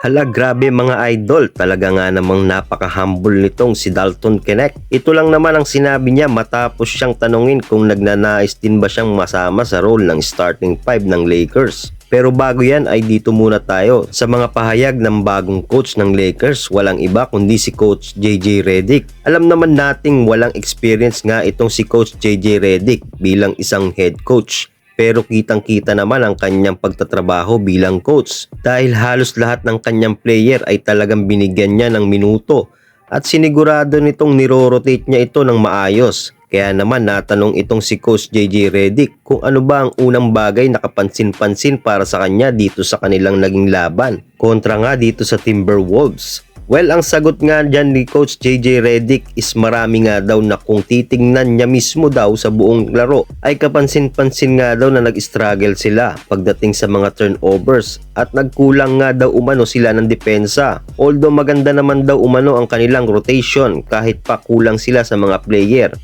Hala, grabe mga idol, talaga nga namang napaka-humble nitong si Dalton Knecht. Ito lang naman ang sinabi niya matapos siyang tanungin kung nagnanais din ba siyang masama sa role ng starting five ng Lakers. Pero bago yan ay dito muna tayo sa mga pahayag ng bagong coach ng Lakers. Walang iba kundi si Coach JJ Redick. Alam naman nating walang experience nga itong si Coach JJ Redick bilang isang head coach. Pero kitang-kita naman ang kanyang pagtatrabaho bilang coach dahil halos lahat ng kanyang player ay talagang binigyan niya ng minuto at sinigurado nitong niro-rotate niya ito ng maayos. Kaya naman natanong itong si Coach JJ Redick kung ano ba ang unang bagay na kapansin-pansin para sa kanya dito sa kanilang naging laban kontra nga dito sa Timberwolves. Well, ang sagot nga dyan ni Coach JJ Redick is marami nga daw na kung titingnan niya mismo daw sa buong laro ay kapansin-pansin nga daw na nag-struggle sila pagdating sa mga turnovers at nagkulang nga daw umano sila ng depensa. Although maganda naman daw umano ang kanilang rotation kahit pa kulang sila sa mga player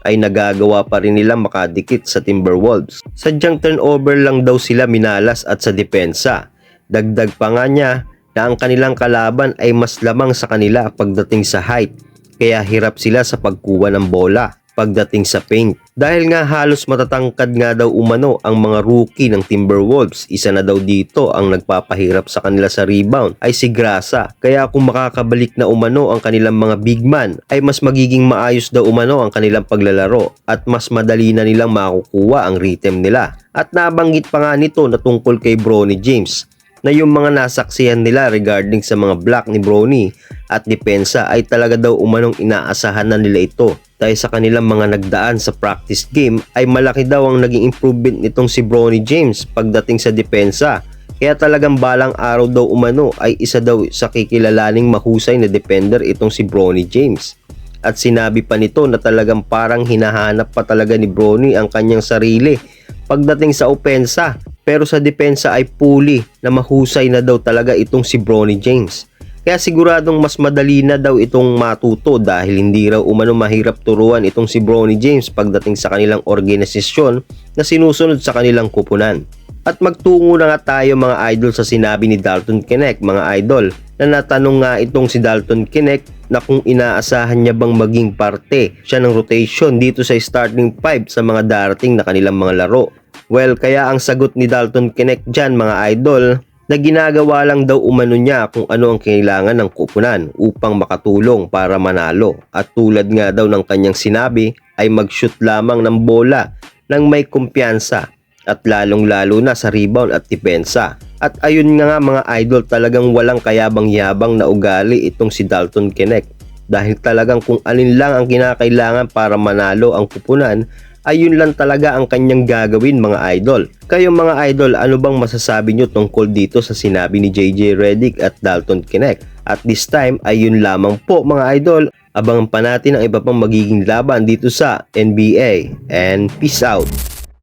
ay nagagawa pa rin nilang makadikit sa Timberwolves. Sadyang turnover lang daw sila minalas at sa depensa. Dagdag pa nga niya na ang kanilang kalaban ay mas lamang sa kanila pagdating sa height, kaya hirap sila sa pagkuha ng bola pagdating sa paint. Dahil nga halos matatangkad nga daw umano ang mga rookie ng Timberwolves, isa na daw dito ang nagpapahirap sa kanila sa rebound ay si Grasa. Kaya kung makakabalik na umano ang kanilang mga big man ay mas magiging maayos daw umano ang kanilang paglalaro at mas madali na nilang makukuha ang rhythm nila. At nabanggit pa nga nito na tungkol kay Bronny James na yung mga nasaksihan nila regarding sa mga block ni Bronny at depensa ay talaga daw umanong inaasahan na nila ito. Dahil sa kanilang mga nagdaan sa practice game ay malaki daw ang naging improvement nitong si Bronny James pagdating sa depensa. Kaya talagang balang araw daw umano ay isa daw sa kikilalaning mahusay na defender itong si Bronny James. At sinabi pa nito na talagang parang hinahanap pa talaga ni Bronny ang kanyang sarili pagdating sa opensa. Pero sa depensa ay puli na mahusay na daw talaga itong si Bronny James. Kaya siguradong mas madali na daw itong matuto dahil hindi raw umano mahirap turuan itong si Bronny James pagdating sa kanilang organisasyon na sinusunod sa kanilang kupunan. At magtungo na nga tayo mga idol sa sinabi ni Dalton Knecht mga idol, na natanong nga itong si Dalton Knecht na kung inaasahan niya bang maging parte siya ng rotation dito sa starting five sa mga darating na kanilang mga laro. Well, kaya ang sagot ni Dalton Knecht dyan mga idol na ginagawa lang daw umano niya kung ano ang kailangan ng kupunan upang makatulong para manalo. At tulad nga daw ng kanyang sinabi ay mag-shoot lamang ng bola nang may kumpiyansa at lalong-lalo na sa rebound at depensa. At ayun nga mga idol, talagang walang kayabang-yabang na ugali itong si Dalton Knecht. Dahil talagang kung alin lang ang kinakailangan para manalo ang kupunan, ayun lang talaga ang kanyang gagawin mga idol. Kayo mga idol, ano bang masasabi nyo tungkol dito sa sinabi ni JJ Redick at Dalton Knecht? At this time, ayun lamang po mga idol. Abangan pa natin ang iba pang magiging laban dito sa NBA. And peace out!